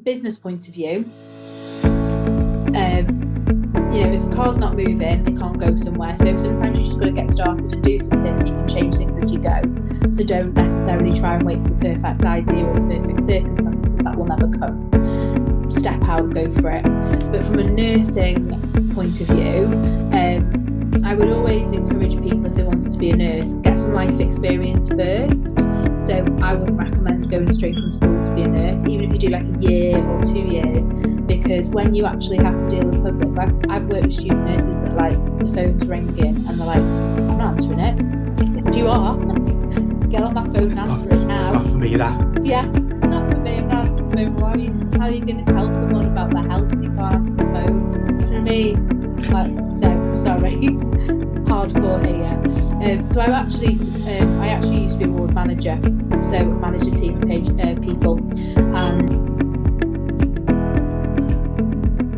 business point of view, if a car's not moving, it can't go somewhere. So sometimes you just got to get started and do something, and you can change things as you go. So don't necessarily try and wait for the perfect idea or the perfect circumstances, because that will never come. Step out, go for it. But from a nursing point of view, I would always encourage people, if they wanted to be a nurse, get some life experience first. So I wouldn't recommend going straight from school to be a nurse, even if you do like a year or 2 years, because when you actually have to deal with public, like I've worked with student nurses that like the phone's ringing and they're like, I'm not answering it. But you are. Get on that phone and answer it now. It's not for me, that. Yeah, not for me. I'm not answering the phone. Well, how are you going to tell someone about their health if you can't answer the phone? Do you know what I mean? Like, no, sorry. Hardcore here. So I actually used to be a ward manager, so I manage a team of people.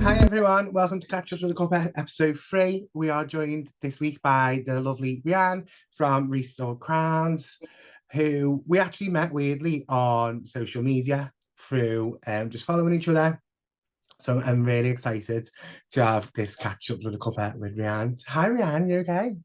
Hi everyone, welcome to Catchups with Cuppa, episode 3. We are joined this week by the lovely Rianne from Restored Crowns, who we actually met weirdly on social media through just following each other. So I'm really excited to have this Catchups with Cuppa with Rianne. Hi Rianne, you okay?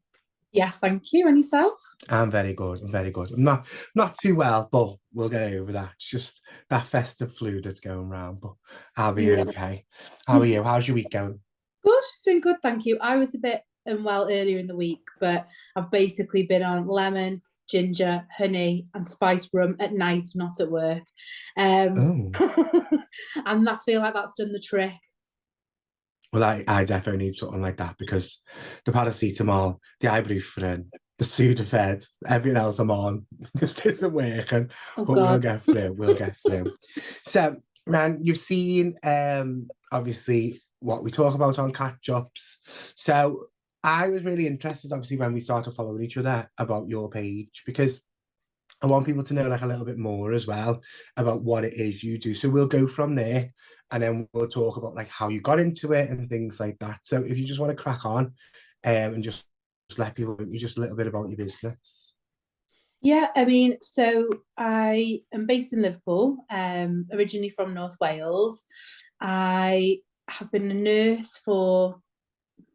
Yes, thank you. And yourself? I'm very good. I'm not too well, but we'll get over that. It's just that festive flu that's going around, but I'll be okay. How are you? How's your week going? Good. It's been good, thank you. I was a bit unwell earlier in the week, but I've basically been on lemon, ginger, honey, and spiced rum at night, not at work. And I feel like that's done the trick. Well, I definitely need something like that, because the paracetamol, the ibuprofen, the Sudafed, everything else I'm on just isn't working. Oh, but God. we'll get through. We'll get through. So, man, you've seen obviously what we talk about on Catchups. So I was really interested, obviously, when we started following each other, about your page, because I want people to know like a little bit more as well about what it is you do. So we'll go from there, and then we'll talk about like how you got into it and things like that. So if you just want to crack on and just let people know just a little bit about your business. Yeah, I mean, so I am based in Liverpool, originally from North Wales. I have been a nurse for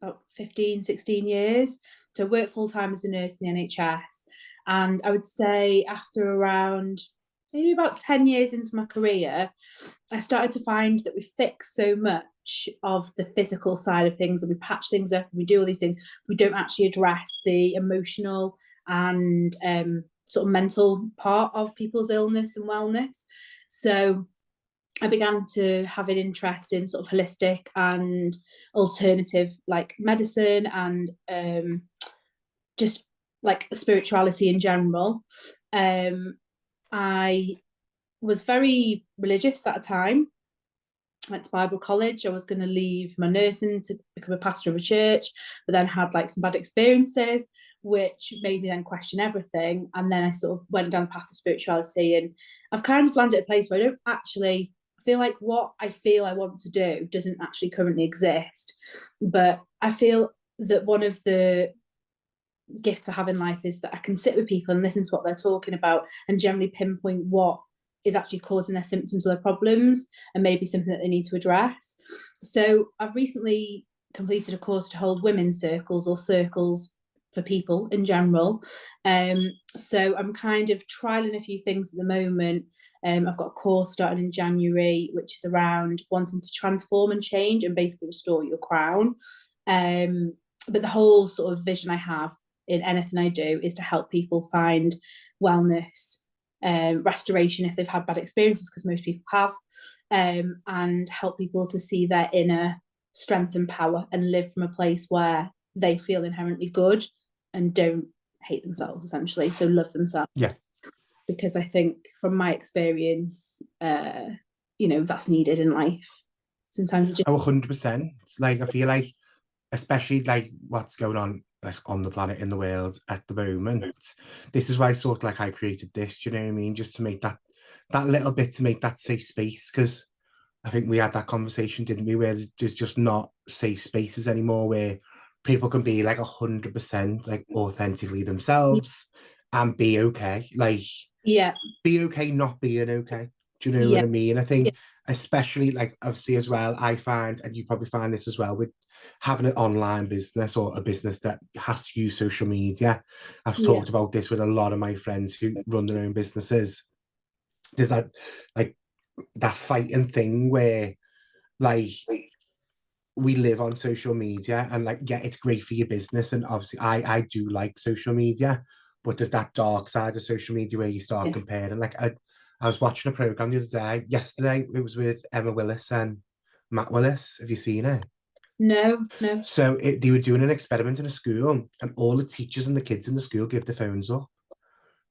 about 15, 16 years. So I work full time as a nurse in the NHS. And I would say after around maybe about 10 years into my career, I started to find that we fix so much of the physical side of things, and we patch things up and we do all these things. We don't actually address the emotional and sort of mental part of people's illness and wellness. So I began to have an interest in sort of holistic and alternative like medicine and just like spirituality in general. I was very religious at a time. I went to Bible college. I was going to leave my nursing to become a pastor of a church, but then had like some bad experiences, which made me then question everything. And then I sort of went down the path of spirituality, and I've kind of landed at a place where I don't actually feel like what I feel I want to do doesn't actually currently exist. But I feel that one of the gifts I have in life is that I can sit with people and listen to what they're talking about and generally pinpoint what is actually causing their symptoms or their problems, and maybe something that they need to address. So I've recently completed a course to hold women's circles, or circles for people in general. So I'm kind of trialing a few things at the moment. I've got a course starting in January, which is around wanting to transform and change and basically restore your crown. But the whole sort of vision I have in anything I do is to help people find wellness, restoration if they've had bad experiences, because most people have, and help people to see their inner strength and power and live from a place where they feel inherently good and don't hate themselves, essentially. So love themselves. Yeah. Because I think from my experience, that's needed in life. Sometimes you just... 100%. Like I feel like, especially like what's going on like on the planet, in the world at the moment, this is why sort of like I created this, do you know what I mean, just to make that little bit, to make that safe space, because I think we had that conversation, didn't we, where there's just not safe spaces anymore, where people can be like 100% like authentically themselves and be okay, like be okay not being okay, do you know what I mean? I think especially like obviously as well, I find, and you probably find this as well, with having an online business or a business that has to use social media. I've Yeah. talked about this with a lot of my friends who run their own businesses. There's that like that fighting thing where like we live on social media and like yeah, it's great for your business, and obviously I do like social media, but there's that dark side of social media where you start Yeah. comparing. Like I was watching a program the other day, yesterday, it was with Emma Willis and Matt Willis. Have you seen it? No, no. So they were doing an experiment in a school, and all the teachers and the kids in the school gave their phones up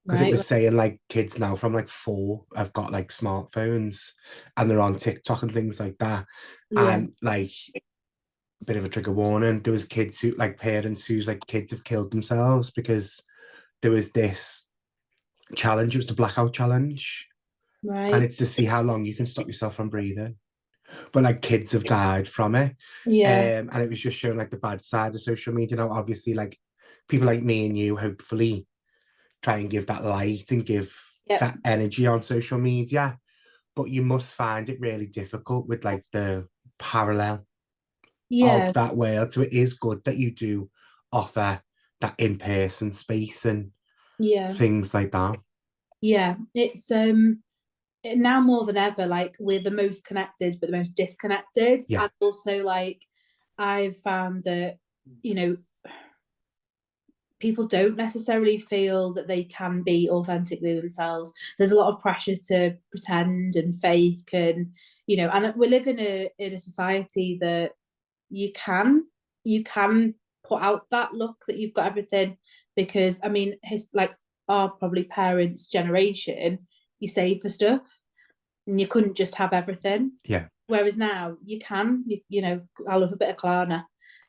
because it Right. was saying like kids now from like 4 have got like smartphones and they're on TikTok and things like that. Yeah. And like bit of a trigger warning. There was kids who like parents whose like kids have killed themselves because there was this challenge. It was the blackout challenge, and Right. it's to see how long you can stop yourself from breathing. But like kids have died from it, Yeah. and it was just showing like the bad side of social media. Now, obviously, like people like me and you, hopefully, try and give that light and give Yep. that energy on social media. But you must find it really difficult with like the parallel of Yeah. that world. So it is good that you do offer that in-person space and Yeah. things like that. Yeah. It's now more than ever, like we're the most connected but the most disconnected. Yeah, And also like I've found that, you know, people don't necessarily feel that they can be authentically themselves. There's a lot of pressure to pretend and fake, and and we live in a society that you can you can put out that look that you've got everything, because I mean his like our probably parents' generation, you save for stuff and you couldn't just have everything. yeah. Whereas now you can, I love a bit of Klarna,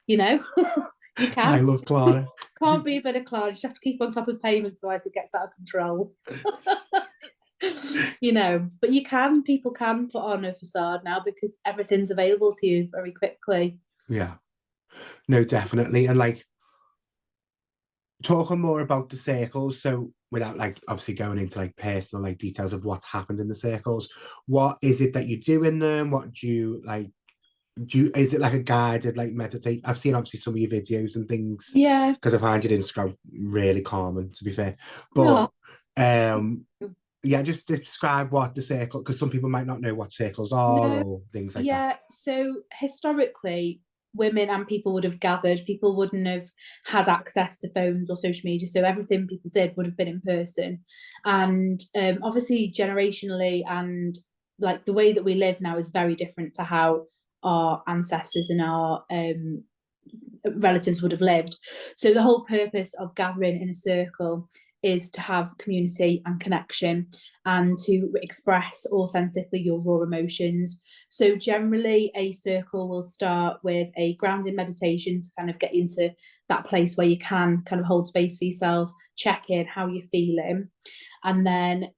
you know, you I can. love Clara. Can't be a bit of Klarna. You just have to keep on top of payments, otherwise it gets out of control. But people can put on a facade now because everything's available to you very quickly. Yeah, no, definitely. And like talking more about the circles, so without like obviously going into like personal like details of what's happened in the circles, what is it that you do in them? What do you like? Is it like a guided like meditate? I've seen obviously some of your videos and things Yeah. because I find your Instagram really calming, to be fair. Oh, But um yeah, just describe what the circle, because some people might not know what circles are no. or things like that. Yeah. So historically, women and people would have gathered. People wouldn't have had access to phones or social media. So everything people did would have been in person. And obviously, generationally, and like the way that we live now is very different to how our ancestors and our relatives would have lived. So the whole purpose of gathering in a circle is to have community and connection and to express authentically your raw emotions. So generally a circle will start with a grounding meditation to kind of get you into that place where you can kind of hold space for yourself, check in how you're feeling. And then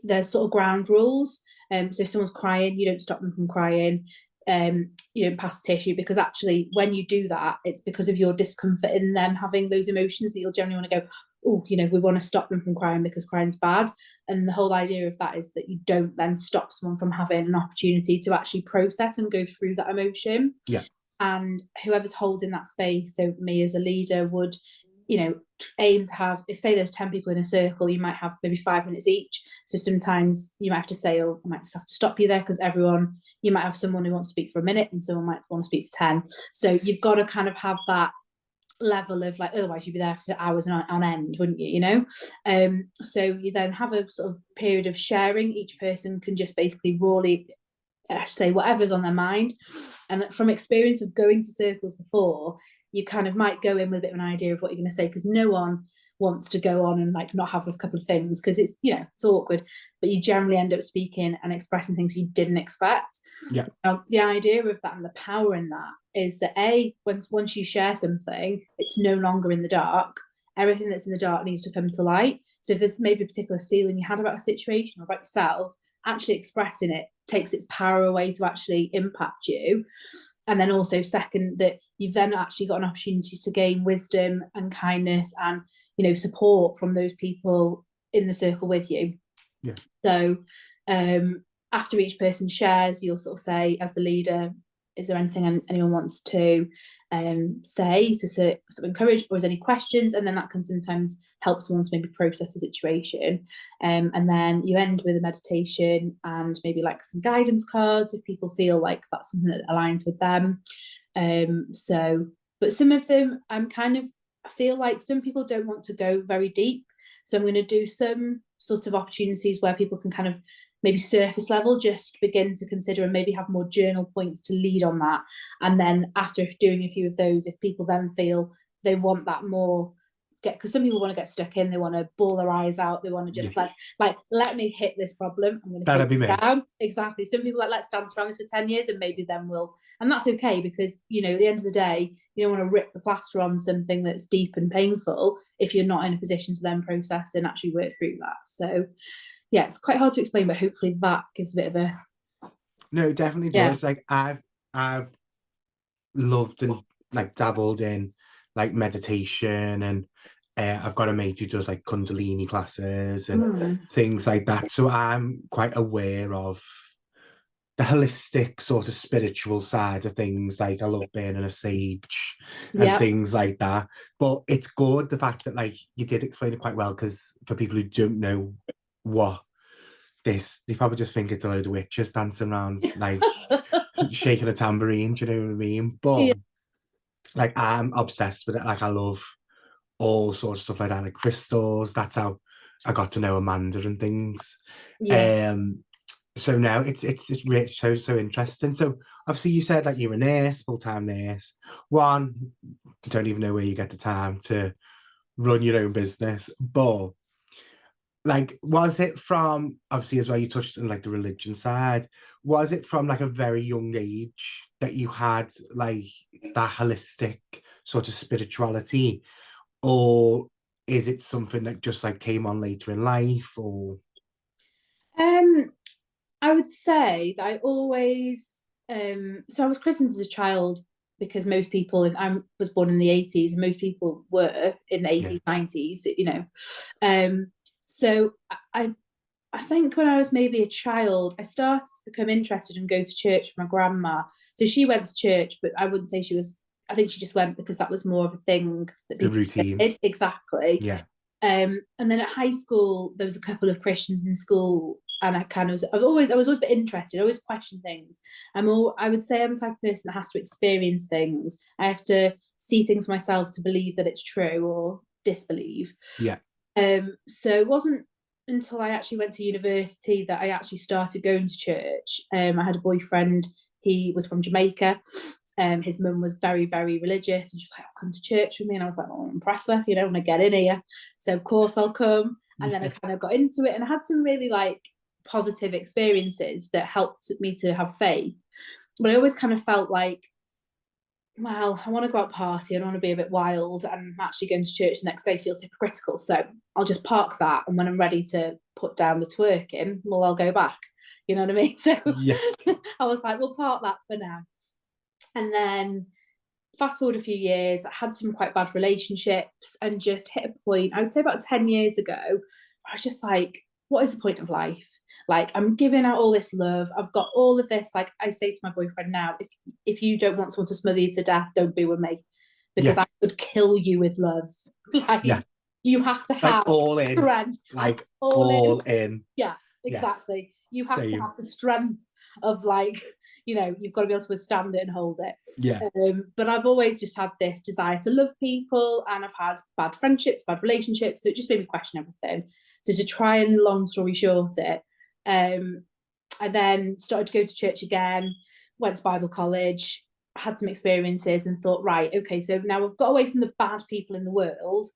there's sort of ground rules. So if someone's crying, you don't stop them from crying. You don't pass tissue, because actually when you do that, it's because of your discomfort in them having those emotions that you'll generally want to go, oh, we want to stop them from crying because crying's bad. And the whole idea of that is that you don't then stop someone from having an opportunity to actually process and go through that emotion. Yeah, And whoever's holding that space, so me as a leader would aim to have, if say there's 10 people in a circle, you might have maybe 5 minutes each. So sometimes you might have to say, oh, I might just have to stop you there, because you might have someone who wants to speak for a minute and someone might want to speak for 10. So you've got to kind of have that level of like, otherwise you'd be there for hours on end, wouldn't you? So you then have a sort of period of sharing. Each person can just basically rawly say whatever's on their mind. And from experience of going to circles before, you kind of might go in with a bit of an idea of what you're going to say, because no one wants to go on and like not have a couple of things, because it's awkward, but you generally end up speaking and expressing things you didn't expect. yeah, The idea of that and the power in that is that once you share something, it's no longer in the dark. Everything that's in the dark needs to come to light. So if there's maybe a particular feeling you had about a situation or about yourself, actually expressing it takes its power away to actually impact you. And then also second, that you've then actually got an opportunity to gain wisdom and kindness and support from those people in the circle with you. yeah. So after each person shares, you'll sort of say, as the leader, is there anything anyone wants to say to sort of encourage, or is there any questions? And then that can sometimes help someone to maybe process the situation. And then you end with a meditation and maybe like some guidance cards if people feel like that's something that aligns with them. But some of them, I feel like some people don't want to go very deep. So I'm going to do some sort of opportunities where people can kind of maybe surface level, just begin to consider and maybe have more journal points to lead on that. And then after doing a few of those, if people then feel they want that more, because some people want to get stuck in, they want to bawl their eyes out, they want to just let me hit this problem, I'm going to take it down. Exactly. Some people let's dance around this for 10 years and maybe then we'll, and that's okay, because at the end of the day, you don't want to rip the plaster on something that's deep and painful if you're not in a position to then process and actually work through that. So yeah, it's quite hard to explain, but hopefully that gives a bit of a... No, it definitely does. Like I've loved and like dabbled in like meditation, and I've got a mate who does like Kundalini classes and things like that. So I'm quite aware of the holistic sort of spiritual side of things. Like I love burning a sage and things like that. But it's good, the fact that like you did explain it quite well, because for people who don't know what this, they probably just think it's a load of witches dancing around like shaking a tambourine, do you know what I mean? But like I'm obsessed with it. Like I love all sorts of stuff like that, like crystals. That's how I got to know Amanda and things. So now it's really so interesting. So obviously you said like you're a nurse, full-time nurse. One, you don't even know where you get the time to run your own business, but like, was it from, obviously as well, you touched on like the religion side, was it from like a very young age that you had like that holistic sort of spirituality, or is it something that just like came on later in life? Or I would say that I always so I was christened as a child, because most people, and I was born in the 80s, and most people were in the 80s, 90s, so I think when I was maybe a child, I started to become interested and go to church with my grandma. So she went to church, but I wouldn't say she was, I think she just went because that was more of a thing that people routine did. Exactly. Yeah. And then at high school, there was a couple of Christians in school, and I was always a bit interested. I always question things. I would say I'm the type of person that has to experience things. I have to see things myself to believe that it's true or disbelieve. Yeah. So it wasn't until I actually went to university that I actually started going to church. I had a boyfriend, he was from Jamaica. His mum was very, very religious, and she was like, "I'll come to church with me." And I was like, "Oh, impress her, when I get in here. So of course I'll come." And then I kind of got into it, and I had some really like positive experiences that helped me to have faith. But I always kind of felt like, well, I want to go out party, I don't want to be a bit wild, and actually going to church the next day feels hypocritical. So I'll just park that, and when I'm ready to put down the twerking, well, I'll go back. You know what I mean? So I was like, we'll park that for now. And then fast forward a few years, I had some quite bad relationships and just hit a point, I would say about 10 years ago, I was just like, what is the point of life? Like, I'm giving out all this love, I've got all of this. Like I say to my boyfriend now, if you don't want someone to smother you to death, don't be with me, because I would kill you with love. Like you have to have like all in strength, like all in. Yeah, exactly. You have to have the strength of like, you've got to be able to withstand it and hold it. But I've always just had this desire to love people, and I've had bad friendships, bad relationships, so it just made me question everything. So to try and long story short it, I then started to go to church again, went to Bible college, had some experiences, and thought, right, okay, so now I've got away from the bad people in the world,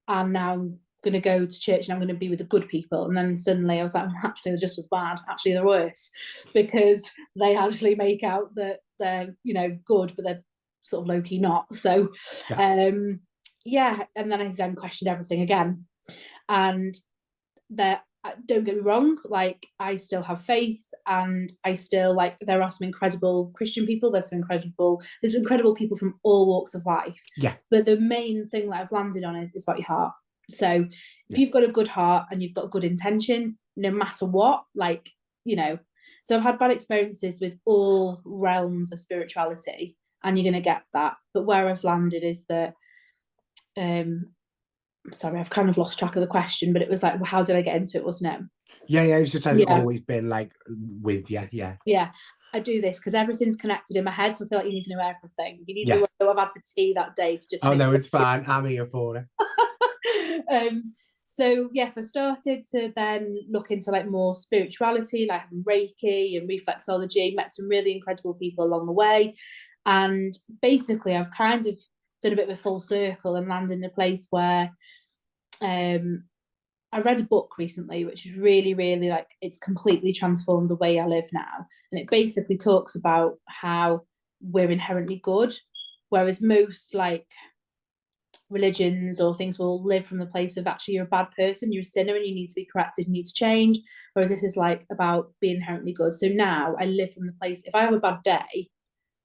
and now I'm going to go to church and I'm going to be with the good people. And then suddenly I was like, actually they're just as bad, actually they're worse, because they actually make out that they're good, but they're sort of low-key not. So and then I then questioned everything again. And don't get me wrong, like I still have faith, and I still like, there are some incredible Christian people, there's incredible people from all walks of life. But the main thing that I've landed on is about your heart. So if you've got a good heart and you've got good intentions, no matter what, like, So I've had bad experiences with all realms of spirituality, and you're going to get that. But where I've landed is that, sorry, I've kind of lost track of the question, but it was like, well, how did I get into it, wasn't it? Yeah, it's just has Yeah. always been like with you, yeah. Yeah. I do this because everything's connected in my head. So I feel like you need to know everything. You need to Yeah. know what I've had for tea that day to just Oh make no, it's fine. I'm here for it. So yes, I started to then look into like more spirituality, like Reiki and reflexology, met some really incredible people along the way. And basically I've kind of done a bit of a full circle and landed in a place where I read a book recently, which is really, really like, it's completely transformed the way I live now. And it basically talks about how we're inherently good, whereas most like religions or things will live from the place of actually you're a bad person, you're a sinner and you need to be corrected, you need to change. Whereas this is like about being inherently good. So now I live from the place, if I have a bad day,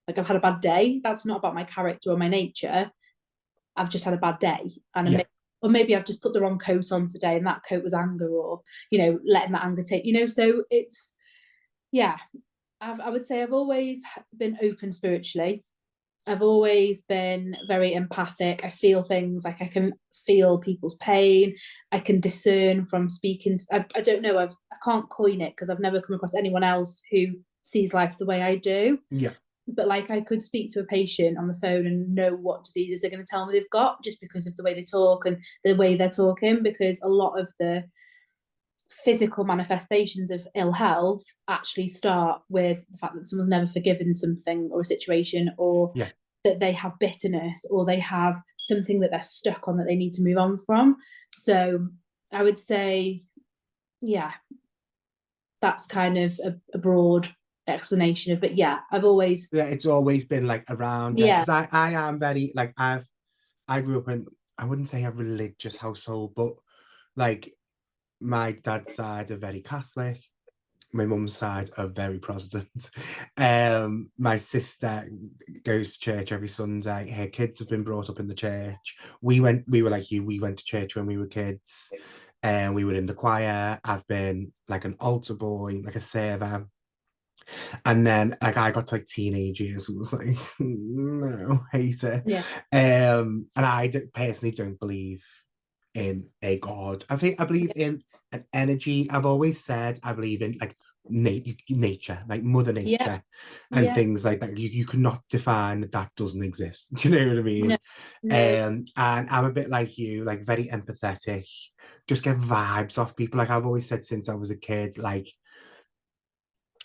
like I've had a bad day, that's not about my character or my nature. I've just had a bad day. Yeah. Or maybe I've just put the wrong coat on today and that coat was anger, or, you know, letting that anger take, you know, so it's, yeah, I would say I've always been open spiritually. I've always been very empathic. I feel things, like I can feel people's pain. I can discern from speaking. I don't know. I can't coin it because I've never come across anyone else who sees life the way I do. Yeah. But like I could speak to a patient on the phone and know what diseases they're going to tell me they've got just because of the way they talk and the way they're talking, because a lot of the physical manifestations of ill health actually start with the fact that someone's never forgiven something or a situation, or Yeah. that they have bitterness, or they have something that they're stuck on that they need to move on from. So I would say, yeah, that's kind of a broad explanation of, but yeah, I've always, Yeah, it's always been like around it. yeah, Because I am very like I grew up in, I wouldn't say a religious household, but like my dad's side are very Catholic. My mum's side are very Protestant. My sister goes to church every Sunday. Her kids have been brought up in the church. We were like you, we went to church when we were kids, and we were in the choir. I've been like an altar boy, like a server. And then like I got to like teenage years and was like, no, hate it. yeah, And I personally don't believe in a god. I believe in an energy. I've always said I believe in like nature, like Mother yeah, Nature, and yeah, things like that. You cannot define that that doesn't exist. Do you know what I no, mean? no, And I'm a bit like you, like very empathetic. Just get vibes off people. Like I've always said since I was a kid, like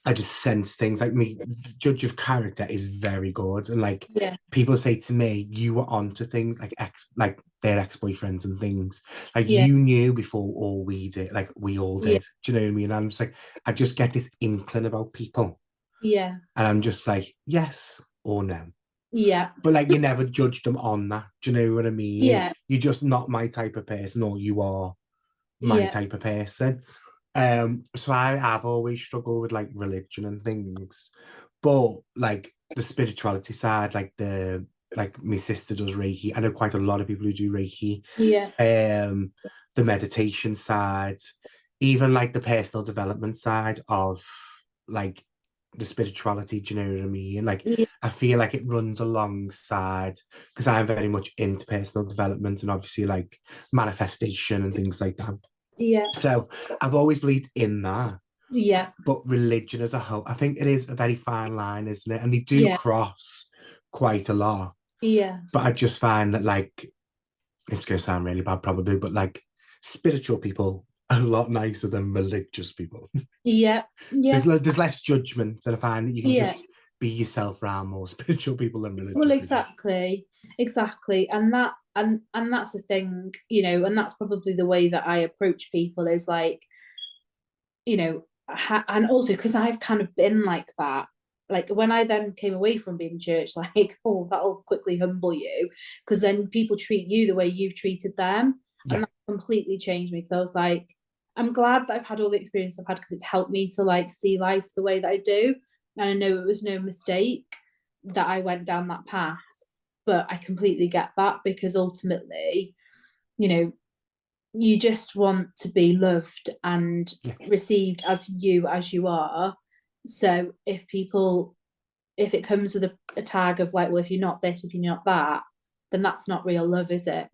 I just sense things like me. Judge of character is very good, and like yeah, people say to me, "You were onto things like like their ex-boyfriends and things. Like yeah, you knew before all we did, like we all yeah, did. Do you know what I mean?" And I'm just like, I just get this inkling about people, yeah, and I'm just like, yes or no. yeah, But like, you never judge them on that. Do you know what I mean? yeah, You're just not my type of person, or you are my yeah, type of person. So I've always struggled with like religion and things, but like the spirituality side, like my sister does Reiki. I know quite a lot of people who do Reiki. yeah, The meditation side, even like the personal development side of like the spirituality, do you know what I mean? Like yeah, I feel like it runs alongside because I'm very much into personal development and obviously like manifestation and things like that. yeah, So I've always believed in that. yeah, But religion as a whole, I think it is a very fine line, isn't it? And they do yeah, cross quite a lot. yeah, But I just find that like it's gonna sound really bad probably, but like spiritual people are a lot nicer than religious people. yeah, yeah, There's less judgment, and I find that you can yeah. just be yourself around more spiritual people than Well, religious people. exactly, exactly, and that's the thing, you know, and that's probably the way that I approach people is like, you know, and also because I've kind of been like that. Like when I then came away from being church, like, oh, that'll quickly humble you, because then people treat you the way you've treated them, and Yeah, that completely changed me. Because I was like, I'm glad that I've had all the experience I've had because it's helped me to like see life the way that I do, and I know it was no mistake that I went down that path. But I completely get that because ultimately, you know, you just want to be loved and yeah, received as you are, So if it comes with a tag of like, well, if you're not this, if you're not that, then that's not real love, is it?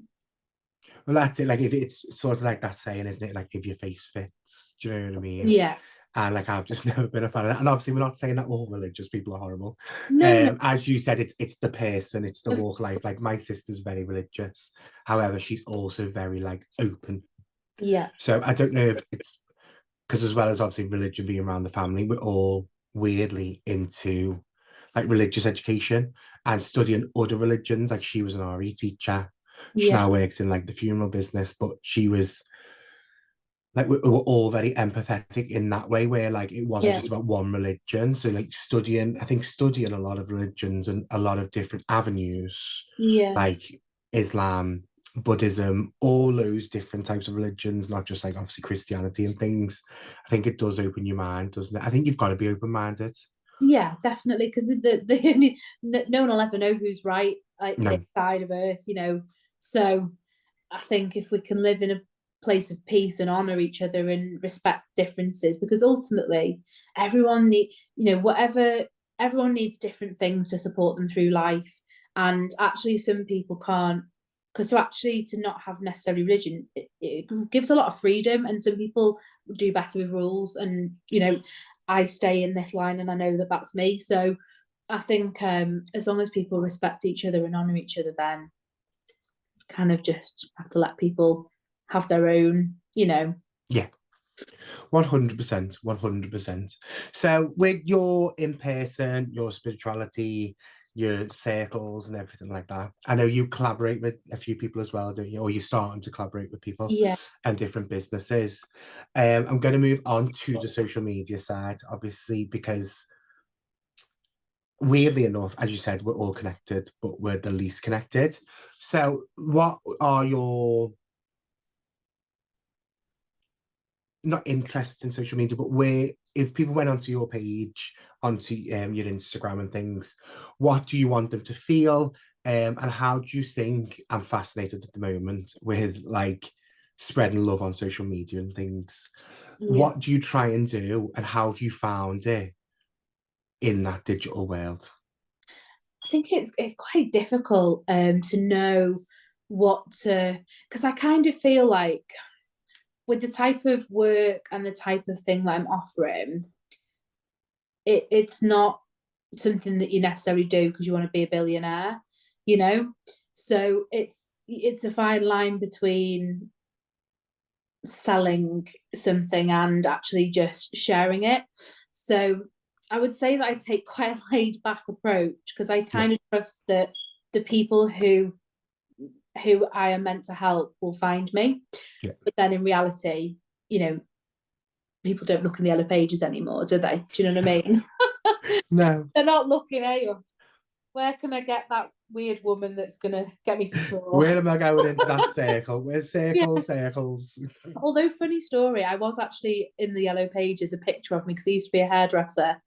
Well, that's it. Like, if it's sort of like that saying, isn't it? Like, if your face fits, do you know what I mean? Yeah. And like, I've just never been a fan of that. And obviously, we're not saying that all religious people are horrible. No, no. As you said, it's the person, it's the walk of life. Like, my sister's very religious. However, she's also very like open. Yeah. So I don't know if it's because, as well as obviously religion being around the family, we're all weirdly into like religious education and studying other religions. Like, she was an RE teacher. She Yeah. now works in like the funeral business, but she was like, we were all very empathetic in that way, where like it wasn't Yeah. just about one religion. So like, studying a lot of religions and a lot of different avenues, Yeah. like Islam, Buddhism, all those different types of religions, not just like obviously Christianity and things. I think it does open your mind, doesn't it? I think you've got to be open-minded. Yeah, definitely. Because the only no one will ever know who's right, like this No, side of Earth, you know. So I think if we can live in a place of peace and honor each other and respect differences, because ultimately whatever everyone needs different things to support them through life. And actually some people can't, because to not have necessary religion, it gives a lot of freedom, and some people do better with rules. And I stay in this line and I know that that's me. So I think as long as people respect each other and honor each other, then kind of just have to let people have their own, yeah, 100%, 100%. So with your in person, your spirituality, your circles and everything like that, I know you collaborate with a few people as well, don't you? Or you're starting to collaborate with people Yeah. and different businesses. I'm going to move on to the social media side, obviously, because weirdly enough, as you said, we're all connected, but we're the least connected. So what are your, not interested in social media, but where, if people went onto your page, onto your Instagram and things, what do you want them to feel? And how do you think, I'm fascinated at the moment with like spreading love on social media and things. Yeah. What do you try and do, and how have you found it in that digital world? I think it's quite difficult to know what to, because I kind of feel like with the type of work and the type of thing that I'm offering, it's not something that you necessarily do because you want to be a billionaire, you know? So it's a fine line between selling something and actually just sharing it. So I would say that I take quite a laid back approach, because I Yeah, kind of trust that the people who I am meant to help will find me. yeah. But then in reality, you know, people don't look in the yellow pages anymore, do they? Do you know what I mean? No. They're not looking, hey, where can I get that weird woman that's gonna get me to Where talk? am I going into that circle? Where's Yeah. circles, circles? Although, funny story, I was actually in the yellow pages, a picture of me, because I used to be a hairdresser.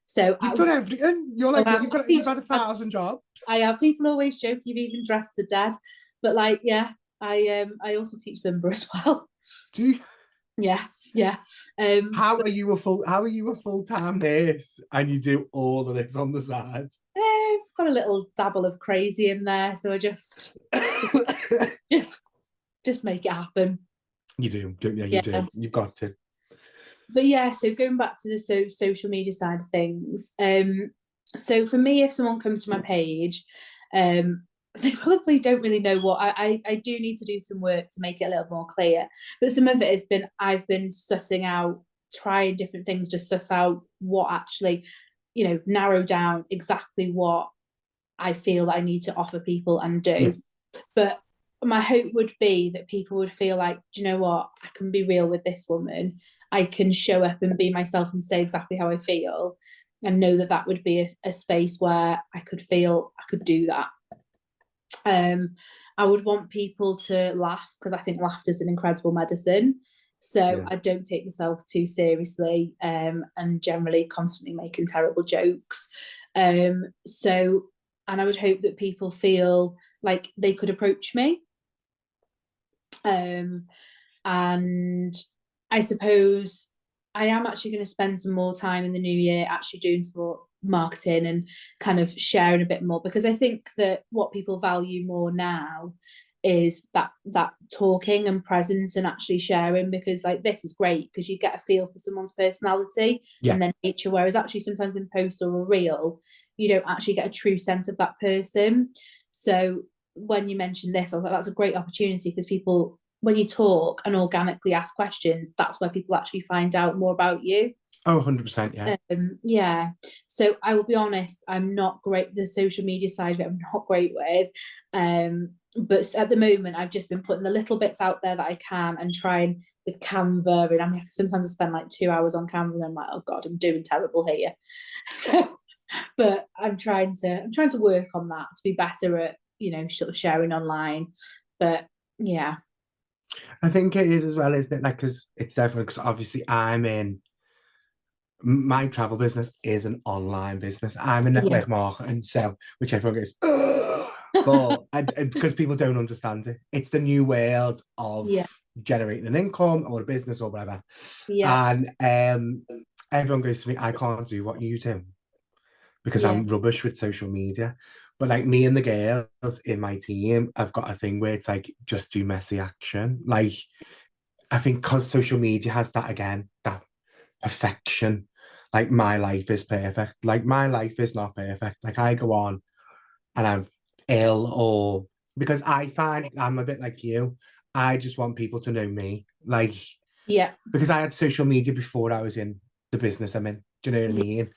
So You've done everything. You're like, I, you've had 1,000 jobs. I have people always joke you've even dressed the dead, but like, yeah, I also teach Zumba as well. Do you, Yeah, yeah. how are you a full-time nurse and you do all of this on the side? I've got a little dabble of crazy in there, so I just just make it happen. You do, don't you? You Yeah, do. You've got to. but yeah. So going back to the social media side of things, so for me, if someone comes to my page, um, they probably don't really know what I do need to do some work to make it a little more clear. But some of it has been I've been sussing out, trying different things to suss out what actually, narrow down exactly what I feel that I need to offer people and Yeah, do. But my hope would be that people would feel like, do you know what? I can be real with this woman. I can show up and be myself and say exactly how I feel, and know that that would be a space where I could feel I could do that. I would want people to laugh, because I think laughter is an incredible medicine. So yeah. I don't take myself too seriously, and generally constantly making terrible jokes. So, and I would hope that people feel like they could approach me. Um, and I suppose I am actually going to spend some more time in the new year actually doing some more marketing and kind of sharing a bit more, because I think that what people value more now is that talking and presence and actually sharing, because like this is great because you get a feel for someone's personality Yeah, and their nature, whereas actually sometimes in post or a reel you don't actually get a true sense of that person. So when you mentioned this, I was like, that's a great opportunity, because people, when you talk and organically ask questions, that's where people actually find out more about you. oh, 100%, yeah. Yeah. So I will be honest, I'm not great. The social media side of it, I'm not great with. But at the moment, I've just been putting the little bits out there that I can and trying with Canva. And I mean, sometimes I spend like 2 hours on Canva, and I'm like, oh God, I'm doing terrible here. So, but I'm trying to work on that to be better at, sort of sharing online. But yeah, I think it is as well, isn't it? Like, because it's definitely, because obviously my travel business is an online business. I'm in yeah, network marketing, so which everyone goes, "Ugh," but and because people don't understand it, it's the new world of yeah, generating an income or a business or whatever. yeah, And everyone goes to me, I can't do what you do because yeah, I'm rubbish with social media. But like me and the girls in my team, I've got a thing where it's like just do messy action. Like I think because social media has that again, that perfection. Like my life is perfect. Like my life is not perfect. Like I go on and I'm ill or because I find I'm a bit like you. I just want people to know me. Like yeah, because I had social media before I was in the business I'm in. Do you know what I yeah, mean?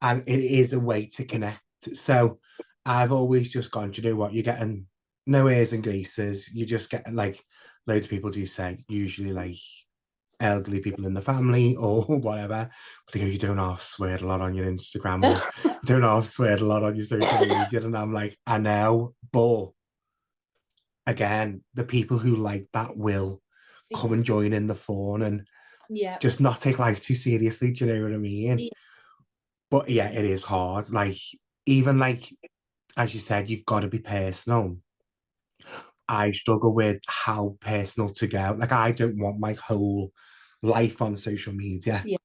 And it is a way to connect. So I've always just gone, do you know what? You're getting no airs and graces. You're just getting like loads of people do say, usually like elderly people in the family or whatever. But they go, you don't half swear a lot on your Instagram or you don't half swear a lot on your social media. And I'm like, I know, but again, the people who like that will come and exactly. join in the fun and Yeah, just not take life too seriously. Do you know what I mean? yeah, But yeah, it is hard. Like, even like, as you said, you've got to be personal. I struggle with how personal to go. Like, I don't want my whole life on social media, yeah.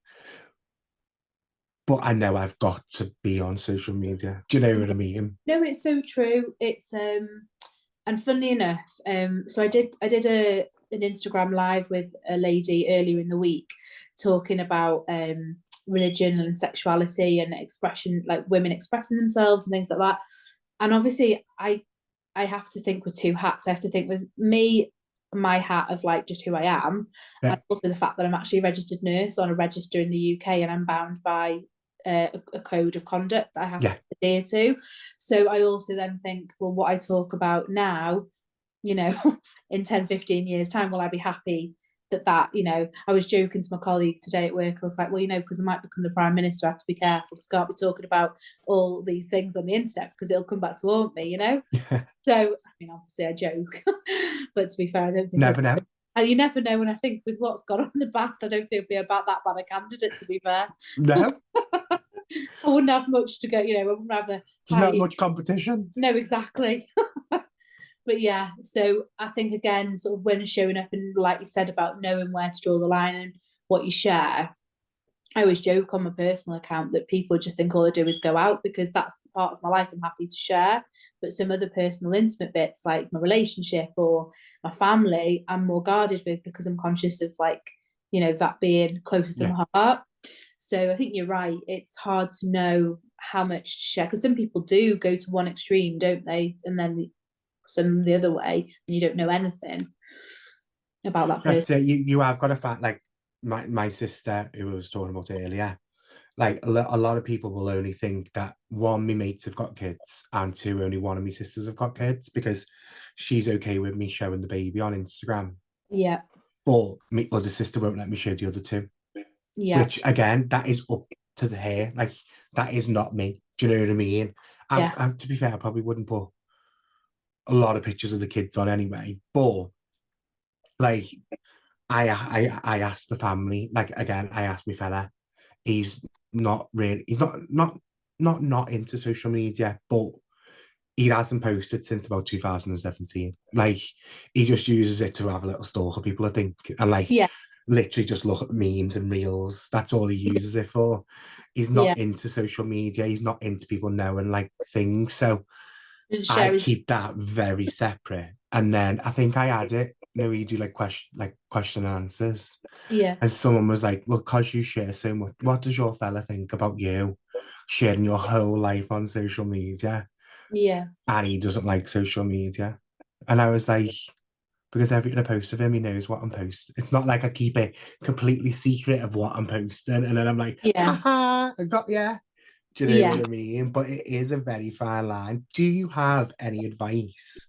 but I know I've got to be on social media. Do you know what I mean? No, it's so true. It's and funnily enough, so I did an Instagram live with a lady earlier in the week talking about religion and sexuality and expression, like women expressing themselves and things like that. And obviously I have to think with two hats. I have to think with me, my hat of like just who I am, and Yeah, also the fact that I'm actually a registered nurse on a register in the UK, and I'm bound by a code of conduct that I have yeah, to adhere to. So I also then think, well, what I talk about now, you know, in 10, 15 years' time, will I be happy that I was joking to my colleague today at work. I was like, well, because I might become the prime minister, I have to be careful because I can't be talking about all these things on the internet because it'll come back to haunt me. yeah. So, I mean, obviously I joke, but to be fair, I don't think Never know. and you never know. And I think with what's gone on in the past, I don't think it'd be about that bad a candidate, to be fair. No, I wouldn't have much to go, I wouldn't have a there's not high. much competition. No, exactly. But yeah, so I think again, sort of when showing up and like you said about knowing where to draw the line and what you share, I always joke on my personal account that people just think all I do is go out because that's the part of my life I'm happy to share. But some other personal, intimate bits like my relationship or my family, I'm more guarded with because I'm conscious of like, that being closer to Yeah, my heart. So I think you're right. It's hard to know how much to share because some people do go to one extreme, don't they? And then some the other way, and you don't know anything about that person. that's it. You have got a fact like my sister who I was talking about earlier. Like a lot of people will only think that one, my mates have got kids, and two, only one of my sisters have got kids because she's okay with me showing the baby on Instagram. Yeah, But my other sister won't let me show the other two, yeah, which again, that is up to the hair. Like that is not me. Do you know what I mean? yeah, To be fair, I probably wouldn't put a lot of pictures of the kids on anyway. But like, I asked the family. Like again, I asked my fella. He's not really. He's not into social media, but he hasn't posted since about 2017. Like he just uses it to have a little stalk of people, I think, and like yeah, literally just look at memes and reels. That's all he uses it for. He's Yeah. not into social media. He's not into people knowing like things. So Didn't I share his. keep that very separate. And then I think I add it. You know, you do like question and answers. Yeah. And someone was like, well, because you share so much, what does your fella think about you sharing your whole life on social media? Yeah. And he doesn't like social media. And I was like, because every other post of him, he knows what I'm posting. It's not like I keep it completely secret of what I'm posting. And then I'm like, Yeah. haha, I got yeah. Do you know Yeah. what I mean? But it is a very fine line. Do you have any advice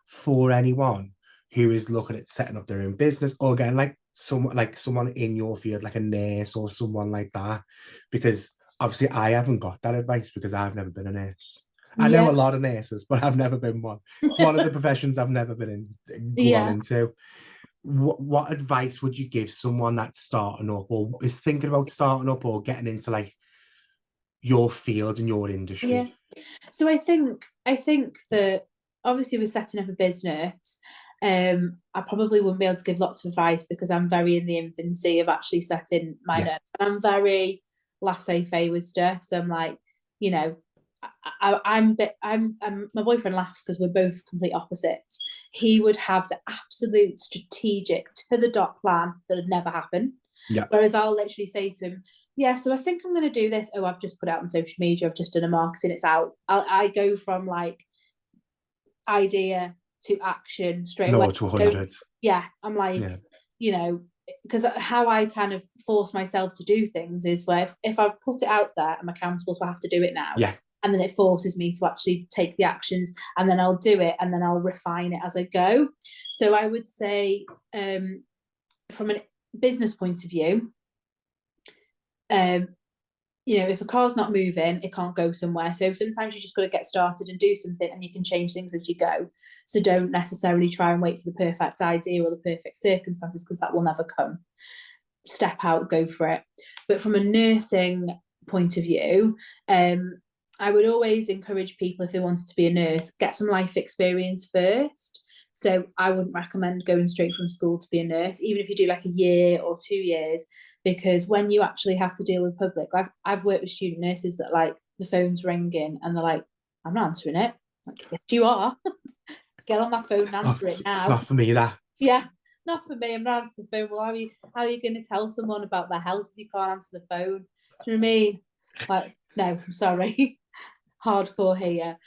for anyone who is looking at setting up their own business or getting like someone in your field, like a nurse or someone like that? Because obviously I haven't got that advice because I've never been a nurse. I know a Yeah. lot of nurses, but I've never been one. It's one of the professions I've never been in, gone Yeah. into. What advice would you give someone that's starting up or is thinking about starting up or getting into like your field and your Yeah. industry? So I think that obviously we're setting up a business. I probably wouldn't be able to give lots of advice because I'm very in the infancy of actually setting mine Yeah, up. And I'm very laissez-faire with stuff. So I'm like, you know, I'm my boyfriend laughs because we're both complete opposites. He would have the absolute strategic to the dot plan that would never happen. yeah. Whereas I'll literally say to him, yeah, so I think I'm going to do this. Oh, I've just put it out on social media. I've just done a marketing. It's out. I go from like idea to action straight away. No to Don't, 100. yeah, I'm like, Yeah, you know, because how I kind of force myself to do things is where if I've put it out there, I'm accountable, so I have to do it now. yeah, And then it forces me to actually take the actions and then I'll do it and then I'll refine it as I go. So I would say, from a business point of view, um, if a car's not moving, it can't go somewhere. So sometimes you just got to get started and do something, and you can change things as you go. So don't necessarily try and wait for the perfect idea or the perfect circumstances because that will never come. Step out, go for it. But from a nursing point of view, I would always encourage people if they wanted to be a nurse, get some life experience first. So I wouldn't recommend going straight from school to be a nurse, even if you do like a year or 2 years, because when you actually have to deal with public, I've worked with student nurses that like the phone's ringing and they're like, I'm not answering it. Like, yes, you are. Get on that phone and oh, answer it it's now. not for me that. Yeah, not for me. I'm not answering the phone. Well, how are you going to tell someone about their health if you can't answer the phone? Do you know what I mean? Like, no, I'm sorry. Hardcore here.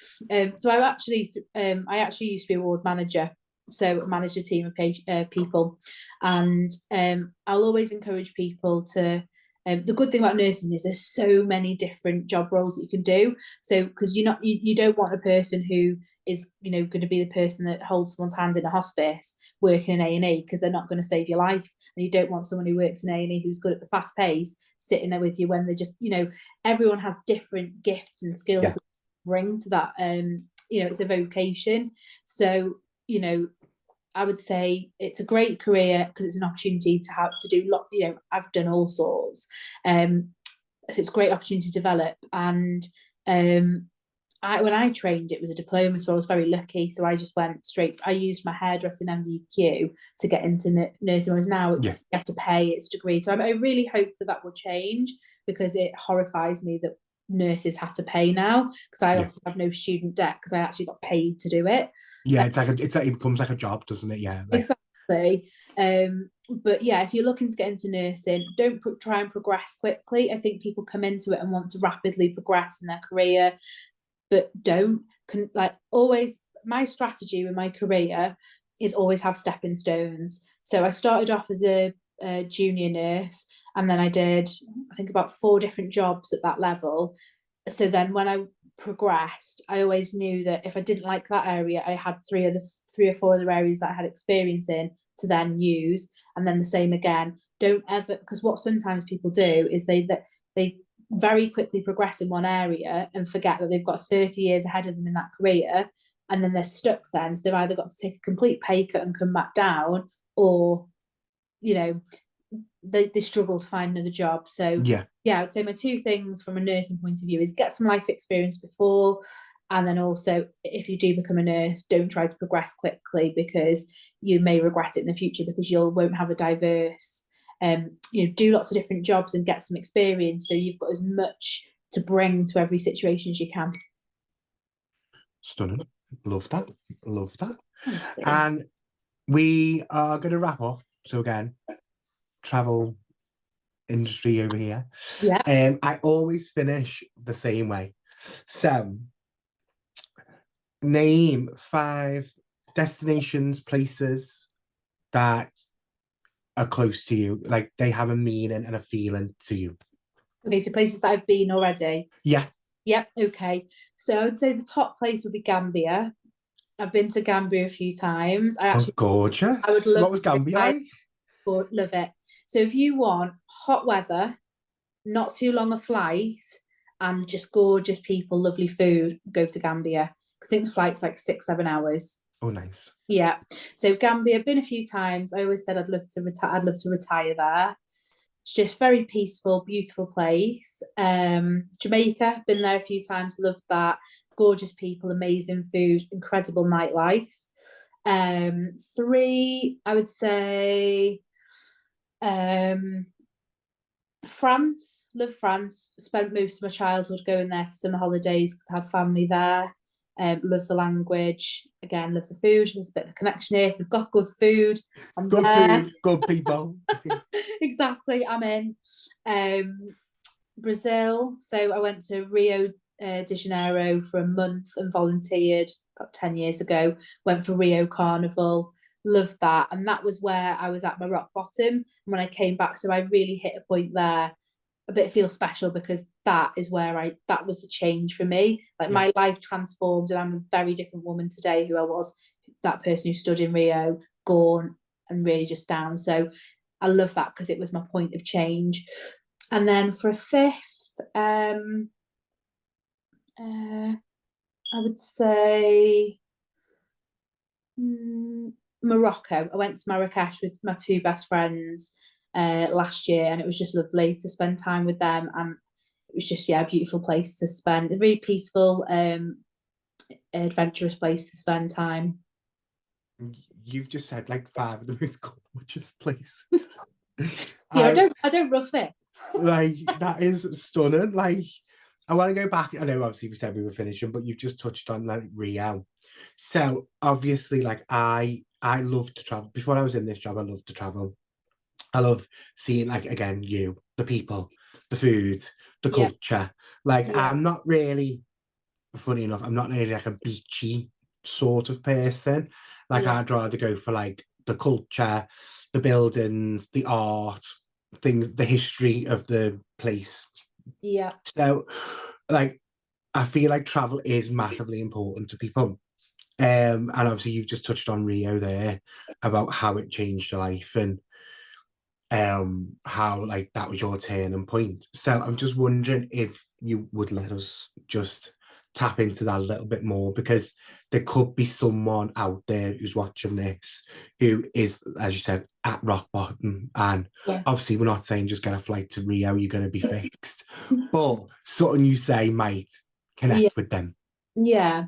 So I actually used to be a ward manager, so I managed a team of people, and I'll always encourage people to. The good thing about nursing is there's so many different job roles that you can do. So because you don't want a person who is going to be the person that holds someone's hand in a hospice working in A&E because they're not going to save your life, and you don't want someone who works in A&E who's good at the fast pace sitting there with you when they're just everyone has different gifts and skills Yeah, that bring to that. It's a vocation. So I would say it's a great career because it's an opportunity to have to do I've done all sorts. So it's a great opportunity to develop. And when I trained, it was a diploma, so I was very lucky. So I just went straight. I used my hairdressing MVQ to get into nursing. Whereas now you yeah, have to pay its degree. So I really hope that will change because it horrifies me that nurses have to pay now because I yeah. obviously have no student debt because I actually got paid to do it. Yeah, it becomes like a job, doesn't it? Yeah, like Exactly. But yeah, if you're looking to get into nursing, don't try and progress quickly. I think people come into it and want to rapidly progress in their career, but don't like always. My strategy with my career is always have stepping stones. So I started off as a junior nurse, and then I did I think about 4 different jobs at that level. So then when I progressed, I always knew that if I didn't like that area, I had 3 or 4 other areas that I had experience in to then use, and then the same again. Don't ever, because what sometimes people do is they very quickly progress in one area and forget that they've got 30 years ahead of them in that career, and then they're stuck then. So they've either got to take a complete pay cut and come back down, or you know they struggle to find another job. So yeah, yeah, I would say my 2 things from a nursing point of view is get some life experience before, and then also if you do become a nurse, don't try to progress quickly because you may regret it in the future because you won't have a diverse do lots of different jobs and get some experience, so you've got as much to bring to every situation as you can. Stunning. Love that. Love that. Thank you. And we are going to wrap up. So again, travel industry over here. Yeah. I always finish the same way. So, name 5 destinations, places that are close to you, like they have a meaning and a feeling to you. Okay, so places that I've been already. Yeah. Yep. Okay. So I would say the top place would be Gambia. I've been to Gambia a few times. I Oh, actually, I would gorgeous. love What was to Gambia retire. like? Love it. So if you want hot weather, not too long a flight, and just gorgeous people, lovely food, go to Gambia. Because I think the flight's like 6-7 hours. Oh, nice. Yeah. So Gambia, I've been a few times. I always said I'd love to retire. I'd love to retire there. It's just very peaceful, beautiful place. Jamaica, been there a few times, loved that. Gorgeous people, amazing food, incredible nightlife. 3, I would say France, love France. Spent most of my childhood going there for summer holidays because I had family there. Love the language. Again, love the food. There's a bit of a connection here. If we've got good food, I'm Good there. food, good people. Exactly, I'm in. Brazil. So I went to Rio de Janeiro for a month and volunteered about 10 years ago. Went for Rio Carnival. Loved that. And that was where I was at my rock bottom. And when I came back, so I really hit a point there. A bit feel special because that is where that was the change for me. Like Yeah. my life transformed, and I'm a very different woman today who I was that person who stood in Rio, gone and really just down. So I love that because it was my point of change. And then for a 5th, I would say Morocco. I went to Marrakesh with my 2 best friends last year, and it was just lovely to spend time with them. And it was just, a beautiful place to spend, a really peaceful, adventurous place to spend time. You've just said like 5 of the most gorgeous places. Yeah, I don't rough it. Like, that is stunning. Like, I want to go back. I know obviously we said we were finishing, but you've just touched on like Rio. So obviously, like I love to travel. Before I was in this job, I loved to travel. I love seeing, like, again, the people, the food, the Yeah, culture. Like, yeah, I'm not really, funny enough, I'm not really like a beachy sort of person. Like, yeah, I'd rather go for like the culture, the buildings, the art, things, the history of the place. yeah, So, like, I feel like travel is massively important to people. And obviously you've just touched on Rio there about how it changed your life and how like that was your turning point. So I'm just wondering if you would let us just tap into that a little bit more, because there could be someone out there who's watching this who is, as you said, at rock bottom. And yeah. obviously we're not saying just get a flight to Rio, you're going to be fixed, but something you say might Yeah, connect with them. yeah.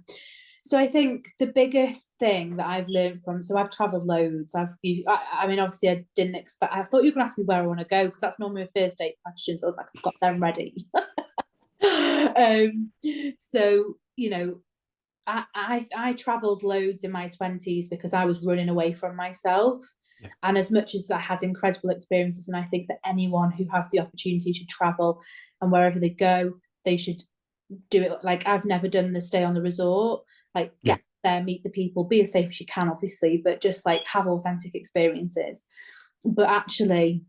So I think the biggest thing that I've learned from, so I've travelled loads. I mean, obviously I didn't expect, I thought you were going to ask me where I want to go because that's normally a first date question. So I was like, I've got them ready. um, so, I travelled loads in my 20s because I was running away from myself. Yeah. And as much as I had incredible experiences, and I think that anyone who has the opportunity should travel, and wherever they go, they should do it. Like, I've never done the stay on the resort, like Yeah. get there, meet the people, be as safe as you can, obviously, but just like have authentic experiences. But actually,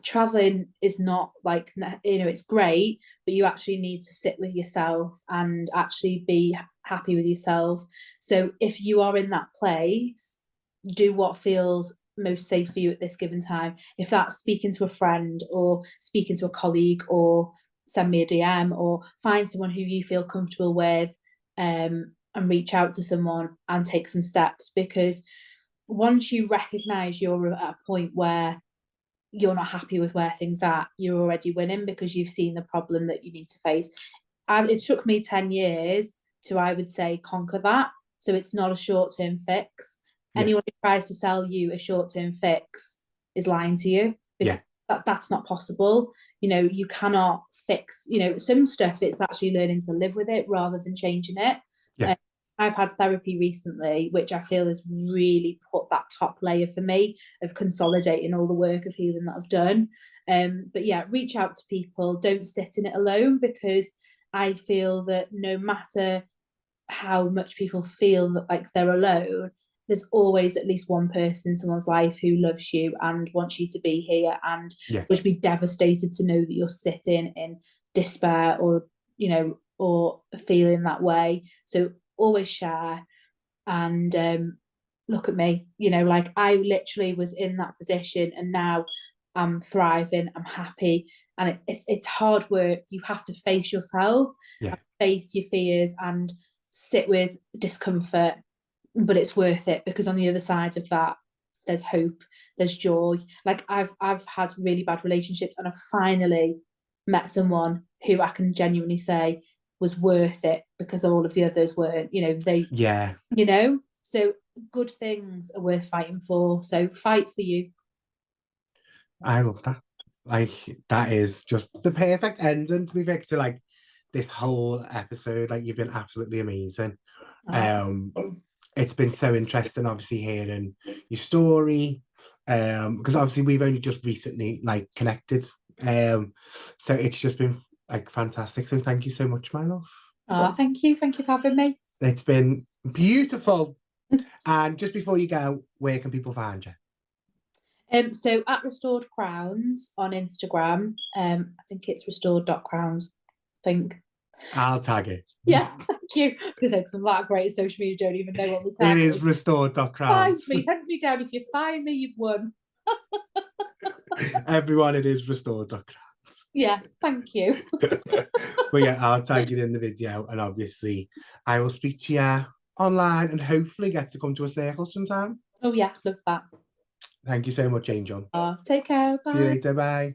traveling is not like, it's great, but you actually need to sit with yourself and actually be happy with yourself. So if you are in that place, do what feels most safe for you at this given time. If that's speaking to a friend or speaking to a colleague, or send me a DM, or find someone who you feel comfortable with, and reach out to someone and take some steps. Because once you recognize you're at a point where you're not happy with where things are, you're already winning because you've seen the problem that you need to face. And it took me 10 years to, I would say, conquer that. So it's not a short-term fix. Yeah. Anyone who tries to sell you a short-term fix is lying to you. Yeah. That's not possible. You cannot fix, some stuff. It's actually learning to live with it rather than changing it. Yeah. I've had therapy recently, which I feel has really put that top layer for me of consolidating all the work of healing that I've done. But yeah, reach out to people. Don't sit in it alone, because I feel that no matter how much people feel that like they're alone, there's always at least one person in someone's life who loves you and wants you to be here, and would be devastated to know that you're sitting in despair or feeling that way. So always share. And look at me, like I literally was in that position, and now I'm thriving, I'm happy. And it's hard work. You have to face yourself, face your fears, and sit with discomfort, but it's worth it, because on the other side of that, there's hope, there's joy. Like I've had really bad relationships, and I've finally met someone who I can genuinely say was worth it, because all of the others weren't. So good things are worth fighting for. So fight for you. I love that. Like, that is just the perfect ending, to be fair, to like this whole episode. Like, you've been absolutely amazing. It's been so interesting, obviously, hearing your story, because obviously we've only just recently like connected, so it's just been like fantastic. So thank you so much, my love. Thank you for having me. It's been beautiful. And just before you go, where can people find you? So at Restored Crowns on Instagram. I think it's restored.crowns. I think. I'll tag it. Yeah, thank you. I was going to say, because I'm that great at social media, don't even know what the tag is. It is restored.crowns. Hunt me down. If you find me, you've won. Everyone, it is restored.crowns. Yeah, thank you. But yeah, I'll tag it in the video, and obviously I will speak to you online and hopefully get to come to a circle sometime. Oh yeah, love that. Thank you so much, Angel. Take care. Bye. See you later. Bye.